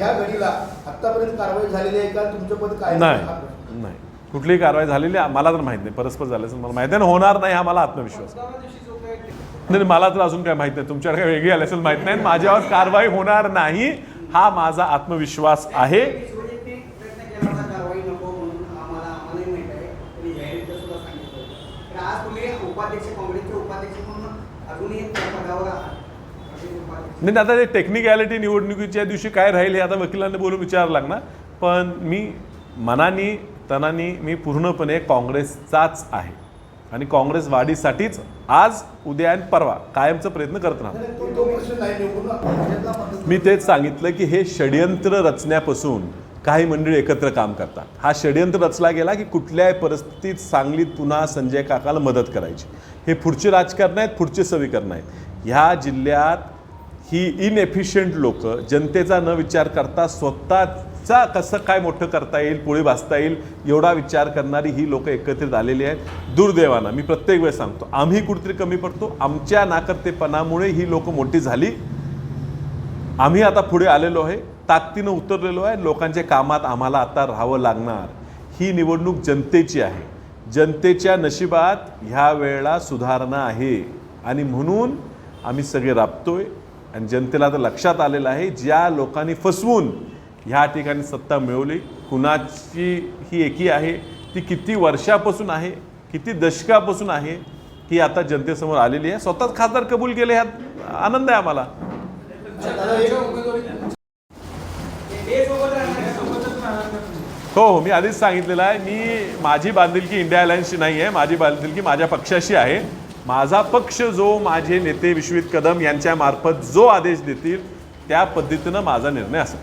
ह्या घडीला आतापर्यंत कारवाई झालेली आहे का? तुमचं पद काय? नाही, कुठलीही कारवाई झालेली मला तर माहित नाही. परस्पर झाल्याचं मला माहिती आहे, होणार नाही हा मला आत्मविश्वास नाही. मला तर अजून काय माहित नाही, तुमच्याकडे काय वेगळी आली असेल माहित नाही. माझ्यावर कारवाई होणार नाही हा माझा आत्मविश्वास आहे. नाही, आता ते टेक्निकॅलिटी निवडणुकीच्या दिवशी काय राहील हे आता वकिलांनी बोलून विचारावं लागणार. पण मी मनानी तनानी मी पूर्णपणे काँग्रेसचाच आहे आणि काँग्रेस वाढीसाठीच आज उद्या आणि परवा कायमचा प्रयत्न करत राहतो. मी तेच सांगितलं की हे षडयंत्र रचण्यापासून काही मंडळी एकत्र काम करतात. हा षडयंत्र रचला गेला की कुठल्याही परिस्थितीत सांगलीत पुन्हा संजय काकाला मदत करायची. हे पुढचे राजकारण आहेत, पुढचे समीकरण आहेत. ह्या जिल्ह्यात ही इनएफिशियंट लोक जनतेचा न विचार करता स्वतःचा कसं काय मोठं करता येईल, पोळी भाजता येईल एवढा विचार करणारी ही लोक एकत्रित आलेली आहेत. दुर्दैवानं मी प्रत्येक वेळेस सांगतो, आम्ही कुठेतरी कमी पडतो. आमच्या नाकर्तेपणामुळे ही लोक मोठी झाली. आम्ही आता पुढे आलेलो आहे, ताकदीनं उतरलेलो आहे. लोकांच्या कामात आम्हाला आता राहावं लागणार. ही निवडणूक जनतेची आहे. जनतेच्या नशिबात ह्या वेळेला सुधारणा आहे आणि म्हणून आम्ही सगळे राबतोय. आणि जनतेला तर लक्षात आलेलं आहे, ज्या लोकांनी फसवून ह्या ठिकाणी सत्ता मिळवली, कुणाची ही एकी आहे, ती किती वर्षापासून आहे, किती दशकापासून आहे, ही आता जनतेसमोर आलेली आहे. स्वतःच खासदार कबूल केले, ह्यात आनंद आहे आम्हाला. हो, मी आधीच सांगितलेलं आहे, माझी बांधिलकी इंडिया अलायन्सची नाही आहे. माझी बांधिलकी माझ्या पक्षाशी आहे. माझा पक्ष जो माझे नेते विश्वजित कदम यांच्या मार्फत जो आदेश देतील त्या पद्धतीनं माझा निर्णय असेल.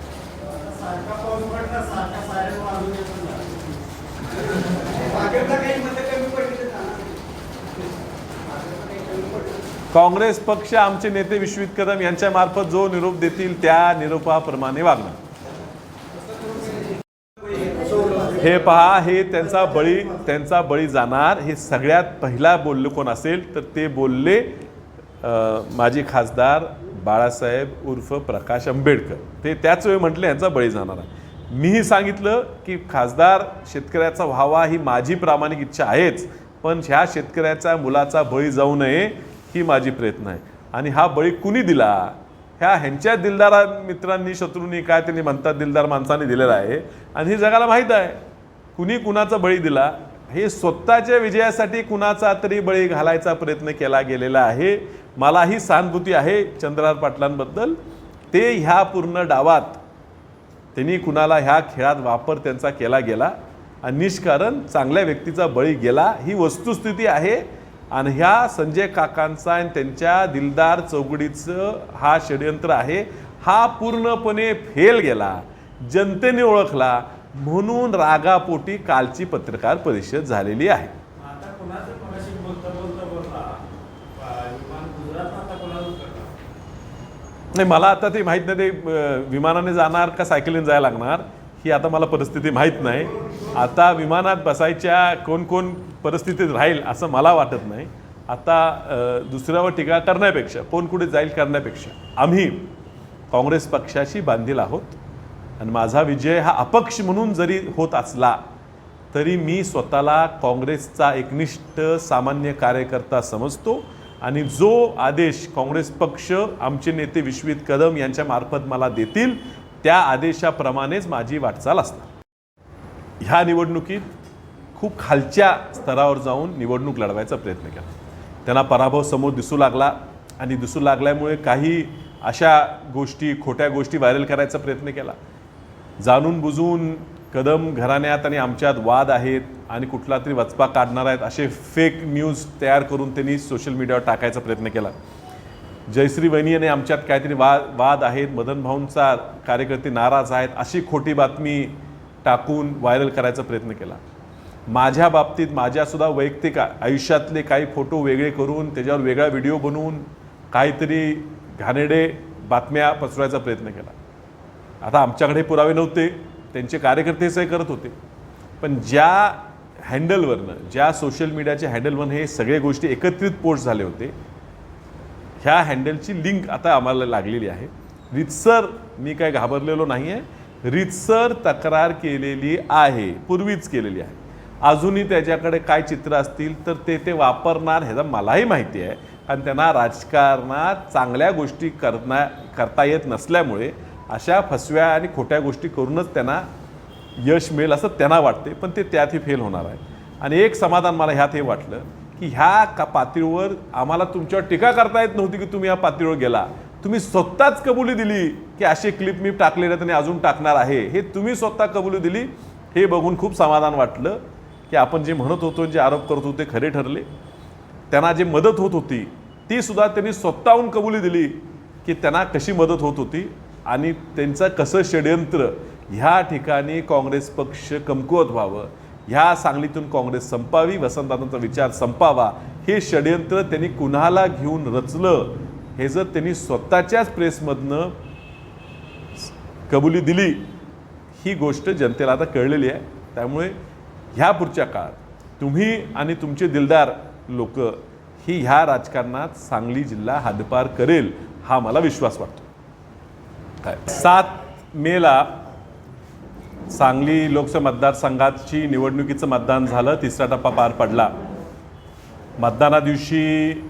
काँग्रेस पक्ष आमचे नेते विश्वजित कदम यांच्या मार्फत जो निरोप देतील त्या निरोपाप्रमाणे वागणार. हे पहा, हे त्यांचा बळी जाणार. हे सगळ्यात पहिला बोलले कोण असेल तर ते बोलले माजी खासदार बाळासाहेब उर्फ प्रकाश आंबेडकर. ते त्याच वेळी म्हटले यांचा बळी जाणार आहे. मीही सांगितलं की खासदार शेतकऱ्याचा व्हावा ही माझी प्रामाणिक इच्छा आहेच, पण ह्या शेतकऱ्याच्या मुलाचा बळी जाऊ नये ही माझी प्रयत्न आहे. आणि हा बळी कुणी दिला? ह्यांच्या दिलदार मित्रांनी, शत्रूंनी, काय त्यांनी म्हणतात, दिलदार माणसांनी दिलेला आहे. आणि हे जगाला माहीत आहे कुणी कुणाचा बळी दिला. हे स्वतःच्या विजयासाठी कुणाचा तरी बळी घालायचा प्रयत्न केला गेलेला आहे. मलाही सहानुभूती आहे चंद्रहार पाटलांबद्दल. ते ह्या पूर्ण डावात त्यांनी कुणाला ह्या खेळात वापर त्यांचा केला गेला आणि निष्कारण चांगल्या व्यक्तीचा बळी गेला, ही वस्तुस्थिती आहे. आणि ह्या संजय काकांचा आणि त्यांच्या दिलदार चौघडीचं हा षडयंत्र आहे. हा पूर्णपणे फेल गेला, जनतेने ओळखला, म्हणून रागापोटी कालची पत्रकार परिषद झालेली आहे. नाही, मला आता ते माहीत नाही, ते विमानाने जाणार का सायकलीने जायला लागणार ही आता मला परिस्थिती माहीत नाही. आता विमानात बसायच्या कोण परिस्थितीत राहील असं मला वाटत नाही. आता दुसऱ्यावर टीका करण्यापेक्षा, कोण कुठे जाईल करण्यापेक्षा आम्ही काँग्रेस पक्षाशी बांधील आहोत. आणि माझा विजय हा अपक्ष म्हणून जरी होत असला तरी मी स्वतःला काँग्रेसचा एकनिष्ठ सामान्य कार्यकर्ता समजतो. आणि जो आदेश काँग्रेस पक्ष, आमचे नेते विश्वजित कदम यांच्या मार्फत मला देतील त्या आदेशाप्रमाणेच माझी वाटचाल असणार. ह्या निवडणुकीत खूप खालच्या स्तरावर जाऊन निवडणूक लढवायचा प्रयत्न केला. त्यांना पराभव समोर दिसू लागला आणि दिसू लागल्यामुळे काही अशा गोष्टी, खोट्या गोष्टी व्हायरल करायचा प्रयत्न केला. जाणून बुजून कदम घराण्यात आणि आमच्यात वाद आहेत आणि कुठला तरी वचपा काढणार आहेत असे फेक न्यूज तयार करून त्यांनी सोशल मीडियावर टाकायचा प्रयत्न केला. जयश्री वहिनी आणि आमच्यात काहीतरी वाद आहेत, मदन भाऊंचा कार्यकर्ते नाराज आहेत अशी खोटी बातमी टाकून व्हायरल करायचा प्रयत्न केला. माझ्या बाबतीत माझ्यासुद्धा वैयक्तिक आयुष्यातले काही फोटो वेगळे करून त्याच्यावर वेगळा व्हिडिओ बनवून काहीतरी घाणेरडे बातम्या पसरवायचा प्रयत्न केला. आता आमच्याकडे पुरावे नव्हते, त्यांचे कार्यकर्ते हे करत होते. पण ज्या हँडलवरनं, ज्या सोशल मीडियाच्या हँडलवरनं हे सगळे गोष्टी एकत्रित पोस्ट झाले होते, ह्या हँडलची लिंक आता आम्हाला लागलेली आहे. रीतसर मी काय घाबरलेलो नाही आहे, रीतसर तक्रार केलेली आहे, पूर्वीच केलेली आहे. अजूनही त्याच्याकडे काय चित्र असतील तर ते वापरणार ह्याचं मलाही माहिती आहे, कारण त्यांना राजकारणात चांगल्या गोष्टी करता येत नसल्यामुळे अशा फसव्या आणि खोट्या गोष्टी करूनच त्यांना यश मिळेल असं त्यांना वाटते, पण ते त्यातही फेल होणार आहे. आणि एक समाधान मला ह्यात हे वाटलं की ह्या पातळीवर आम्हाला तुमच्यावर टीका करता येत नव्हती की तुम्ही या पातळीवर गेला. तुम्ही स्वतःच कबुली दिली की असे क्लिप मी टाकलेले आणि अजून टाकणार आहे, हे तुम्ही स्वतः कबुली दिली. हे बघून खूप समाधान वाटलं की आपण जे म्हणत होतो, जे आरोप करत होते खरे ठरले. त्यांना जे मदत होत होती ती सुद्धा त्यांनी स्वतःहून कबुली दिली की त्यांना कशी मदत होत होती आणि त्यांचं कसं षड्यंत्र ह्या ठिकाणी काँग्रेस पक्ष कमकुवत व्हावं, ह्या सांगलीतून काँग्रेस संपावी, वसंतदादांचा विचार संपावा, हे षड्यंत्र त्यांनी कुणाला घेऊन रचलं हे जर त्यांनी स्वतःच्याच प्रेसमधनं कबुली दिली, ही गोष्ट जनतेला आता कळलेली आहे. त्यामुळे ह्या पुढच्या काळात तुम्ही आणि तुमचे दिलदार लोक ही ह्या राजकारणात सांगली जिल्हा हद्दपार करेल हा मला विश्वास वाटतो. 7 मेला सांगली लोकसभा मतदारसंघाची निवडणुकीचं मतदान झालं. 3रा टप्पा पार पडला. मतदाना दिवशी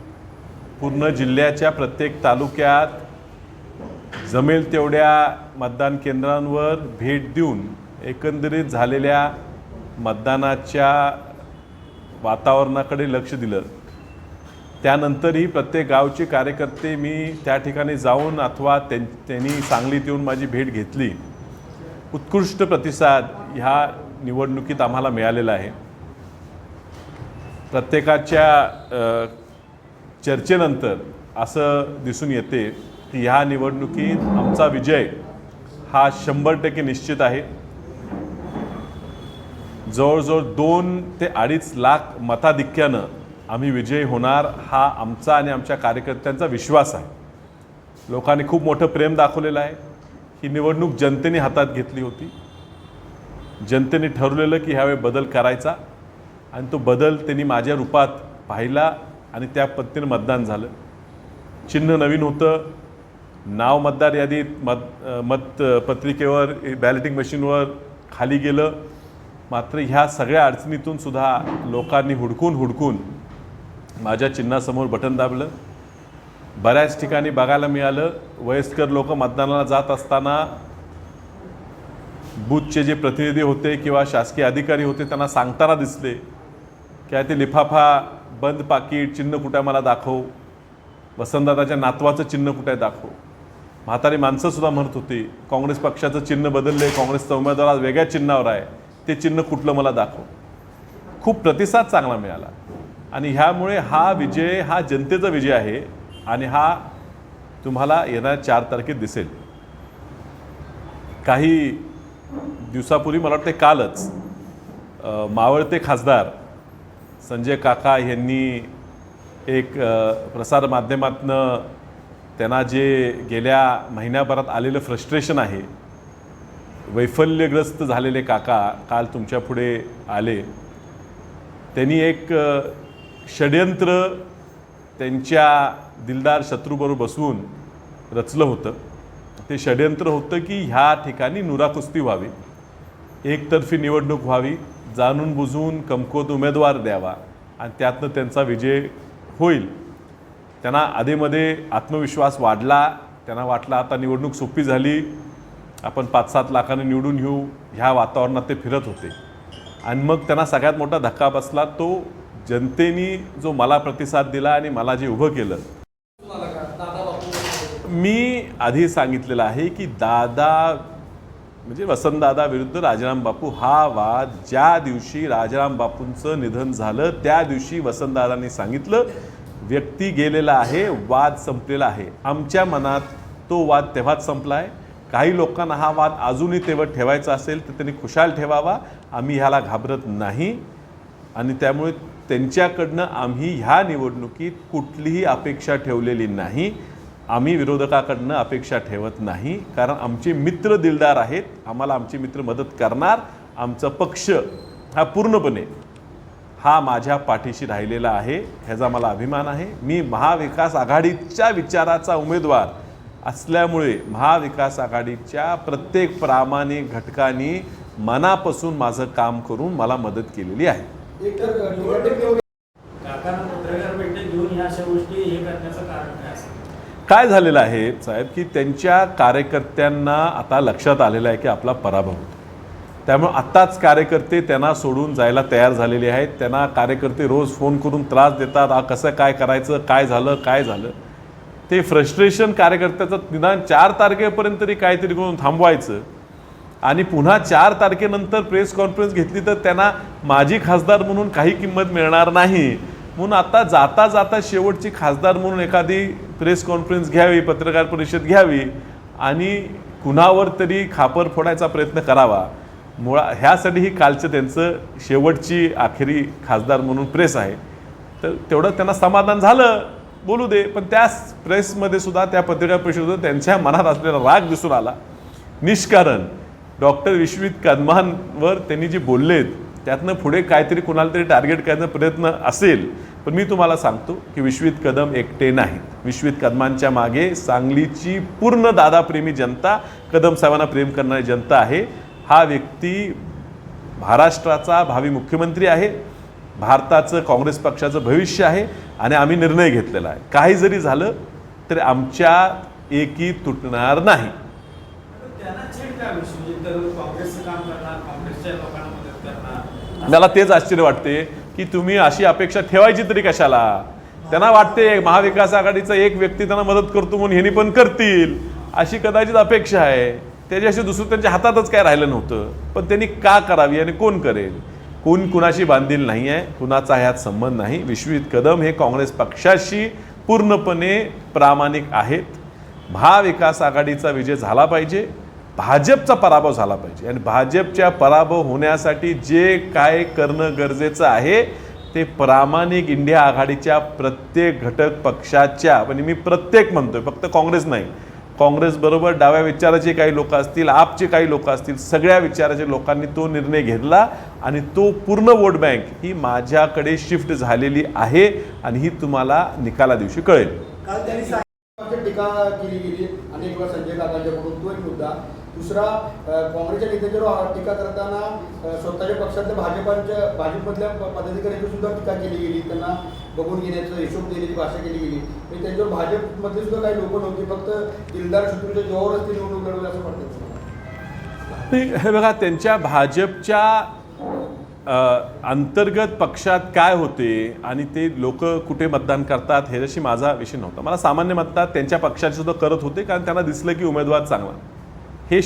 पूर्ण जिल्ह्याच्या प्रत्येक तालुक्यात जमेल तेवढ्या मतदान केंद्रांवर भेट देऊन एकंदरीत झालेल्या मतदानाच्या वातावरणाकडे लक्ष दिलं. त्यानंतरही प्रत्येक गावचे कार्यकर्ते मी त्या ठिकाणी जाऊन अथवा त्यांनी सांगलीत येऊन माझी भेट घेतली. उत्कृष्ट प्रतिसाद ह्या निवडणुकीत आम्हाला मिळालेला आहे. प्रत्येकाच्या चर्चेनंतर असं दिसून येते की ह्या निवडणुकीत आमचा विजय हा 100% निश्चित आहे. जवळजवळ 2 ते 2.5 लाख मताधिक्यानं आम्ही विजयी होणार हा आमचा आणि आमच्या कार्यकर्त्यांचा विश्वास आहे. लोकांनी खूप मोठं प्रेम दाखवलेलं आहे. ही निवडणूक जनतेने हातात घेतली होती. जनतेने ठरवलेलं की ह्यावेळी बदल करायचा आणि तो बदल त्यांनी माझ्या रूपात पाहिला आणि त्या पद्धतीनं मतदान झालं. चिन्ह नवीन होतं, नाव मतदार यादीत मतपत्रिकेवर बॅलेटिंग मशीनवर खाली गेलं. मात्र ह्या सगळ्या अडचणीतून सुद्धा लोकांनी हुडकून माझ्या चिन्हासमोर बटन दाबलं. बऱ्याच ठिकाणी बघायला मिळालं वयस्कर लोक मतदानाला जात असताना बूथचे जे प्रतिनिधी होते किंवा शासकीय अधिकारी होते त्यांना सांगताना दिसले की ते लिफाफा बंद पाकीट चिन्ह कुठे मला दाखव, वसंतदादाच्या नातवाचं चिन्ह कुठे दाखव. म्हातारी माणसंसुद्धा म्हणत होती काँग्रेस पक्षाचं चिन्ह बदलले, काँग्रेसचा उमेदवार आज वेगळ्या चिन्हावर आहे, ते चिन्ह कुठलं मला दाखव. खूप प्रतिसाद चांगला मिळाला आणि ह्यामुळे हा विजय हा जनतेचा विजय आहे आणि हा तुम्हाला येणाऱ्या 4 तारखेत दिसेल. काही दिवसापूर्वी मला वाटते कालच मावळते खासदार संजय काका यांनी एक प्रसार माध्यमातनं त्यांना जे गेल्या महिन्याभरात आलेलं फ्रस्ट्रेशन आहे, वैफल्यग्रस्त झालेले काका काल तुमच्या पुढे आले. त्यांनी एक षड्यंत्र त्यांच्या दिलदार शत्रूबरोबर बसवून रचलं होतं. ते षड्यंत्र होतं की ह्या ठिकाणी नुराकुस्ती व्हावी, एकतर्फी निवडणूक व्हावी, जाणून बुजून कमकुवत उमेदवार द्यावा आणि त्यातनं त्यांचा विजय होईल. त्यांना आधीमध्ये आत्मविश्वास वाढला. त्यांना वाटलं आता निवडणूक सोपी झाली, आपण 5-7 लाखांनी निवडून येऊ, ह्या वातावरणात ते फिरत होते. आणि मग त्यांना सगळ्यात मोठा धक्का बसला तो जनतेने जो मला प्रतिसाद दिला आणि मला जे उभं केलं. मी आधी सांगितलेलं आहे की दादा म्हणजे वसंतदादा विरुद्ध राजाराम बापू हा वाद ज्या दिवशी राजाराम बापूंचं निधन झालं त्या दिवशी वसंतदादांनी सांगितलं व्यक्ती गेलेला आहे, वाद संपलेला आहे. आमच्या मनात तो वाद तेव्हाच संपला आहे. काही लोकांना हा वाद अजूनही तेव्हा ठेवायचा असेल तर त्यांनी खुशाल ठेवावा, आम्ही ह्याला घाबरत नाही. आणि त्यामुळे त्यांच्याकडनं आम्ही ह्या निवडणुकीत कुठलीही अपेक्षा ठेवलेली नाही. आम्ही विरोधकाकडनं अपेक्षा ठेवत नाही, कारण आमचे मित्र दिलदार आहेत, आम्हाला आमचे मित्र मदत करणार. आमचा पक्ष हा पूर्णपणे हा माझ्या पाठीशी राहिलेला आहे, ह्याचा मला अभिमान आहे. मी महाविकास आघाडीच्या विचाराचा उमेदवार असल्यामुळे महाविकास आघाडीच्या प्रत्येक प्रामाणिक घटकांनी मनापासून माझं काम करून मला मदत केलेली आहे. एक तर निवडणूक निवडून काकांना पत्रकार बैठक घेऊन ह्या अशा गोष्टी हे करण्याचं कारण काय असेल? काय झालेलं आहे साहेब की त्यांच्या कार्यकर्त्यांना आता लक्षात आलेलं आहे की आपला पराभव होतो. त्यामुळे आत्ताच कार्यकर्ते त्यांना सोडून जायला तयार झालेले आहेत. त्यांना कार्यकर्ते रोज फोन करून त्रास देतात, कसं काय करायचं, काय झालं. ते फ्रस्ट्रेशन कार्यकर्त्याचं निदान 4 तारखेपर्यंत तरी काहीतरी करून थांबवायचं आणि पुन्हा 4 तारखेनंतर प्रेस कॉन्फरन्स घेतली तर त्यांना माजी खासदार म्हणून काही किंमत मिळणार नाही. म्हणून आता जाता जाता शेवटची खासदार म्हणून एखादी प्रेस कॉन्फरन्स घ्यावी, पत्रकार परिषद घ्यावी आणि कुणावर तरी खापर फोडायचा प्रयत्न करावा. ह्यासाठी ही कालचं त्यांचं शेवटची आखरी खासदार म्हणून प्रेस आहे. तर तेवढं त्यांना समाधान झालं, बोलू दे. पण त्या प्रेसमध्ये सुद्धा, त्या पत्रकार परिषदेमध्ये त्यांच्या मनात असलेला राग दिसून आला. निष्कारण डॉक्टर विश्वित कदमांवर त्यांनी जे बोललेत त्यातनं पुढे काहीतरी कुणाला तरी टार्गेट करण्याचा प्रयत्न असेल. पण मी तुम्हाला सांगतो की विश्वित कदम एकटे नाहीत. विश्वित कदमांच्या मागे सांगलीची पूर्ण दादाप्रेमी जनता, कदम साहेबांना प्रेम करणारी जनता आहे. हा व्यक्ती महाराष्ट्राचा भावी मुख्यमंत्री आहे, भारताचं काँग्रेस पक्षाचं भविष्य आहे आणि आम्ही निर्णय घेतलेला आहे. काही जरी झालं तरी आमच्या एकी तुटणार नाही. त्यांना छेड काय विषय तर काँग्रेसचं काम करणार, काँग्रेसच्या लोकांना मदत करणार. मला तेच आश्चर्य वाटते की तुम्ही अशी अपेक्षा ठेवायची तरी कशाला. त्यांना वाटते महाविकास आघाडीचा एक व्यक्ती त्यांना मदत करतो म्हणून ह्यांनी पण करतील अशी कदाचित अपेक्षा आहे. त्याच्याशी दुसरं त्यांच्या हातातच काय राहिलं नव्हतं. पण त्यांनी का करावी आणि कोण करेल. कोण कुणाशी बांधील नाही आहे, कुणाचा ह्यात संबंध नाही. विश्वित कदम हे काँग्रेस पक्षाशी पूर्णपणे प्रामाणिक आहेत. महाविकास आघाडीचा विजय झाला पाहिजे, भाजपचा पराभव झाला पाहिजे आणि भाजपच्या पराभव होण्यासाठी जे काय करणं गरजेचं आहे ते प्रामाणिक इंडिया आघाडीच्या प्रत्येक घटक पक्षाच्या, म्हणजे मी प्रत्येक म्हणतोय, फक्त काँग्रेस नाही, काँग्रेसबरोबर डाव्या विचाराचे काही लोक असतील, आपचे काही लोक असतील, सगळ्या विचाराच्या लोकांनी तो निर्णय घेतला आणि तो पूर्ण वोट बँक ही माझ्याकडे शिफ्ट झालेली आहे आणि ही तुम्हाला निकाला दिवशी कळेल. काल त्यांनी सांगितलं टीका केली गेली अनेक वेळा संजय काकांच्याकडून, तो एक मुद्दा. दुसरा, काँग्रेसच्या नेत्यांच्यावर टीका करताना स्वतःच्या पक्षातल्या भाजपमधल्या पदाधिकाऱ्यांची सुद्धा टीका केली गेली. त्यांना बघून घेण्याचं हिशोब देण्याची भाषा केली गेली. म्हणजे त्यांच्यावर भाजपमधले सुद्धा काही लोक नव्हती, फक्त दिलदार शत्रूच्या जोरावरच ते निवडणूक लढवली असं वाटतं. हे बघा, त्यांच्या भाजपच्या अंतर्गत पक्षात काय होते आणि ते लोक कुठे मतदान करतात ह्याच्याशी माझा विषय नव्हता. मला सामान्य मतदार त्यांच्या पक्षाचे सुद्धा करत होते, कारण त्यांना दिसलं की उमेदवार चांगला. हे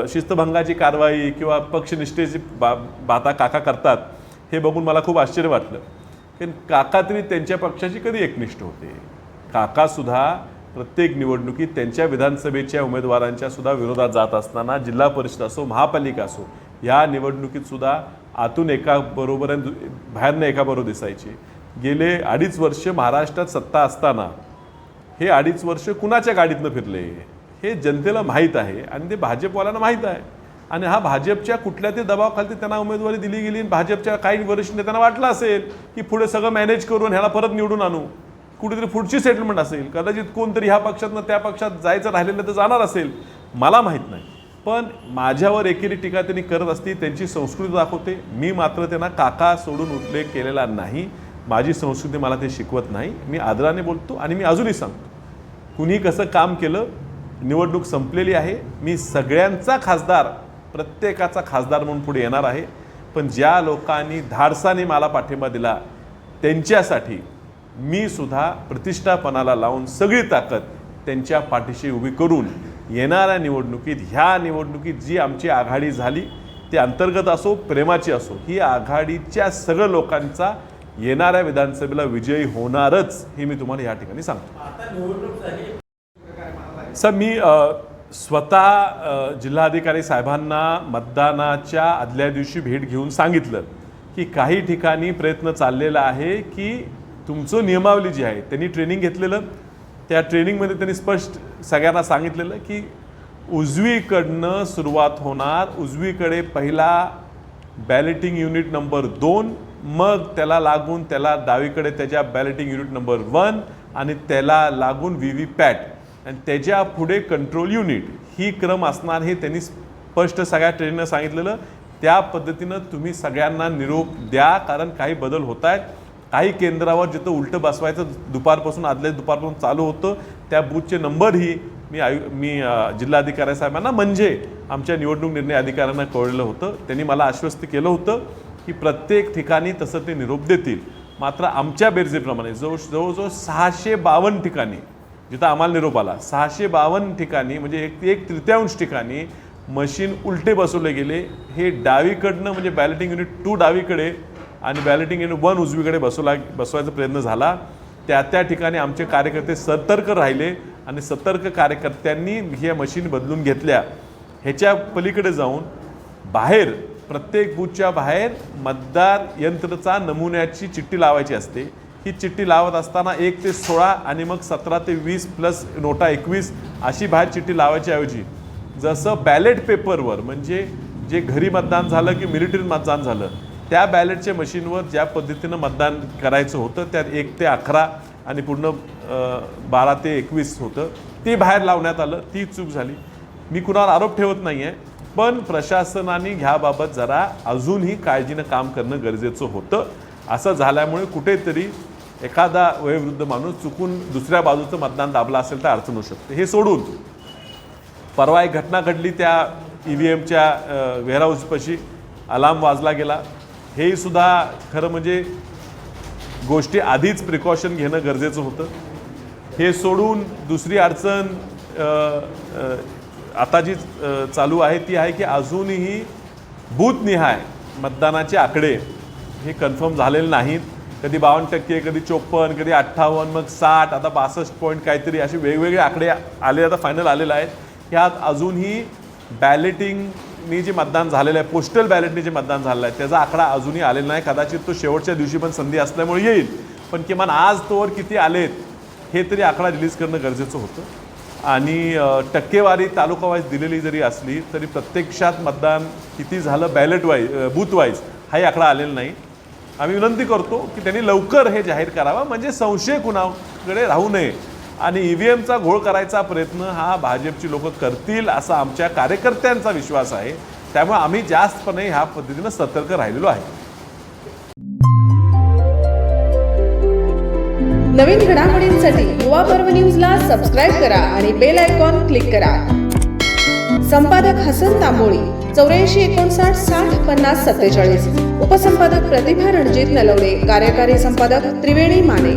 शिस्तभंगाची कारवाई किंवा पक्षनिष्ठेची बाता काका करतात हे बघून मला खूप आश्चर्य वाटलं. कारण काका तरी त्यांच्या पक्षाची कधी एकनिष्ठ होते. काकासुद्धा प्रत्येक निवडणुकीत त्यांच्या विधानसभेच्या उमेदवारांच्या सुद्धा विरोधात जात असताना, जिल्हा परिषद असो, महापालिका असो, या निवडणुकीत सुद्धा आतून एका बरोबर आणि बाहेरनं एका बरोबर दिसायचे. गेले 2.5 वर्ष महाराष्ट्रात सत्ता असताना हे 2.5 वर्ष कुणाच्या गाडीतनं फिरले हे जनतेला माहीत आहे आणि ते भाजपवाल्यांना माहीत आहे. आणि हा भाजपच्या कुठल्या ते दबावाखाली त्यांना उमेदवारी दिली गेली. भाजपच्या काही वरिष्ठ नेत्यांना वाटलं असेल की पुढे सगळं मॅनेज करून ह्याला परत निवडून आणू, कुठेतरी पुढची सेटलमेंट असेल, कदाचित कोणतरी ह्या पक्षातनं त्या पक्षात जायचं राहिलेलं तर जाणार असेल, मला माहीत नाही. पण माझ्यावर एकेरी टीका त्यांनी करत असती, त्यांची संस्कृती दाखवते. मी मात्र त्यांना काका सोडून उल्लेख केलेला नाही. माझी संस्कृती मला ते शिकवत नाही. मी आदराने बोलतो आणि मी अजूनही सांगतो, कुणी कसं काम केलं, निवडणूक संपलेली आहे. मी सगळ्यांचा खासदार, प्रत्येकाचा खासदार म्हणून पुढे येणार आहे. पण ज्या लोकांनी धाडसाने मला पाठिंबा दिला त्यांच्यासाठी मी सुद्धा प्रतिष्ठापणाला लावून सगळी ताकद त्यांच्या पाठीशी उभी करून येणाऱ्या निवडणुकीत, ह्या निवडणुकीत जी आमची आघाडी झाली ती अंतर्गत असो, प्रेमाची असो, ही आघाडीच्या सगळ्या लोकांचा येणाऱ्या विधानसभेला विजयी होणारच, हे मी तुम्हाला या ठिकाणी सांगतो. आता निवडणूक झाली सर, मी स्वतः जिल्हाधिकारी साहेबांना मतदानाच्या आदल्या दिवशी भेट घेऊन सांगितलं की काही ठिकाणी प्रयत्न चाललेला आहे की तुमचं नियमावली जी आहे, त्यांनी ट्रेनिंग घेतलेलं, त्या ट्रेनिंगमध्ये त्यांनी स्पष्ट सगळ्यांना सांगितलेलं की उजवीकडनं सुरुवात होणार. उजवीकडे पहिला बॅलेटिंग युनिट नंबर 2, मग त्याला लागून त्याला डावीकडे त्याच्या बॅलेटिंग युनिट नंबर 1 आणि त्याला लागून व्ही व्ही पॅट आणि त्याच्या पुढे कंट्रोल युनिट ही क्रम असणार हे त्यांनी स्पष्ट सगळ्या ट्रेननं सांगितलेलं. त्या पद्धतीनं तुम्ही सगळ्यांना निरोप द्या, कारण काही बदल होत आहेत. काही केंद्रावर जिथं उलटं बसवायचं दुपारपासून आदल्या दुपारपासून चालू होतं त्या बूथचे नंबरही मी जिल्हाधिकारी साहेबांना म्हणजे आमच्या निवडणूक निर्णय अधिकाऱ्यांना कळवलं होतं. त्यांनी मला आश्वस्त केलं होतं की प्रत्येक ठिकाणी तसं ते निरोप देतील. मात्र आमच्या बेरजेप्रमाणे जवळजवळ 652 ठिकाणी जिथं आम्हाला निरोप आला 652 ठिकाणी म्हणजे एक तृतीयांश ठिकाणी मशीन उलटे बसवले गेले. हे डावीकडनं म्हणजे बॅलेटिंग युनिट 2 डावीकडे आणि बॅलेटिंग युनिट 1 उजवीकडे बसवायचा प्रयत्न झाला. त्या ठिकाणी आमचे कार्यकर्ते सतर्क राहिले आणि सतर्क कार्यकर्त्यांनी ह्या मशीन बदलून घेतल्या. ह्याच्या पलीकडे जाऊन बाहेर प्रत्येक बूथच्या बाहेर मतदार यंत्रचा नमुन्याची चिठ्ठी लावायची असते. ही चिठ्ठी लावत असताना 1 ते 16 आणि मग 17 ते 20 प्लस नोटा 21 अशी बाहेर चिठ्ठी लावायची ऐवजी जसं बॅलेट पेपरवर म्हणजे जे घरी मतदान झालं की मिलिटरी मतदान झालं त्या बॅलेटच्या मशीनवर ज्या पद्धतीनं मतदान करायचं होतं त्यात 1 ते 11 आणि पूर्ण 12 ते 21 होतं ते बाहेर लावण्यात आलं. ती चूक झाली. मी कुणावर आरोप ठेवत नाही आहे, पण प्रशासनाने ह्याबाबत जरा अजूनही काळजीनं काम करणं गरजेचं होतं. असं झाल्यामुळे कुठेतरी एखादा वयोवृद्ध माणूस चुकून दुसऱ्या बाजूचं मतदान दाबलं असेल तर अडचण होऊ शकते. हे सोडून परवा एक घटना घडली. त्या EVMच्या वेअरहाऊसपाशी अलार्म वाजला गेला. हेही सुद्धा खरं म्हणजे गोष्टी आधीच प्रिकॉशन घेणं गरजेचं होतं. हे सोडून दुसरी अडचण आता जी चालू आहे ती आहे की अजूनही बूथनिहाय मतदानाचे आकडे हे कन्फर्म झालेले नाहीत. कधी 52%, कधी 54%, कधी 58%, मग 60%, आता 62 पॉईंट काहीतरी असे वेगवेगळे आकडे आले. आता फायनल आलेले आहेत. ह्यात अजूनही बॅलेटिंगनी जे मतदान झालेलं आहे पोस्टल बॅलेटने जे मतदान झालेलं आहे त्याचा आकडा अजूनही आलेला नाही. कदाचित तो शेवटच्या दिवशी पण संधी असल्यामुळे येईल, पण किमान आज तोवर किती आलेत हे तरी आकडा रिलीज करणं गरजेचं होतं. आणि टक्केवारी तालुका वाईज दिलेली जरी असली तरी प्रत्यक्षात मतदान किती झालं बॅलेट वाईज बूथ वाईज हाही आकडा आलेला नाही. आम्ही विनंती करतो की त्यांनी लवकर हे जाहीर करावं म्हणजे संशय कुणाकडे राहू नये. आणि EVMचा घोळ करायचा प्रयत्न हा भाजपची लोक करतील असा आमच्या कार्यकर्त्यांचा विश्वास आहे. त्यामुळे आम्ही जास्तपणे ह्या पद्धतीनं सतर्क राहिलेलो आहे. नवीन घडामोडींसाठी युवा पर्व न्यूजला सबस्क्राईब करा आणि बेल आयकॉन क्लिक करा. संपादक हसन तांबोळी 84 59 60 50 47. उपसंपादक प्रतिभा रणजित नलवडे. कार्यकारी संपादक त्रिवेणी माने.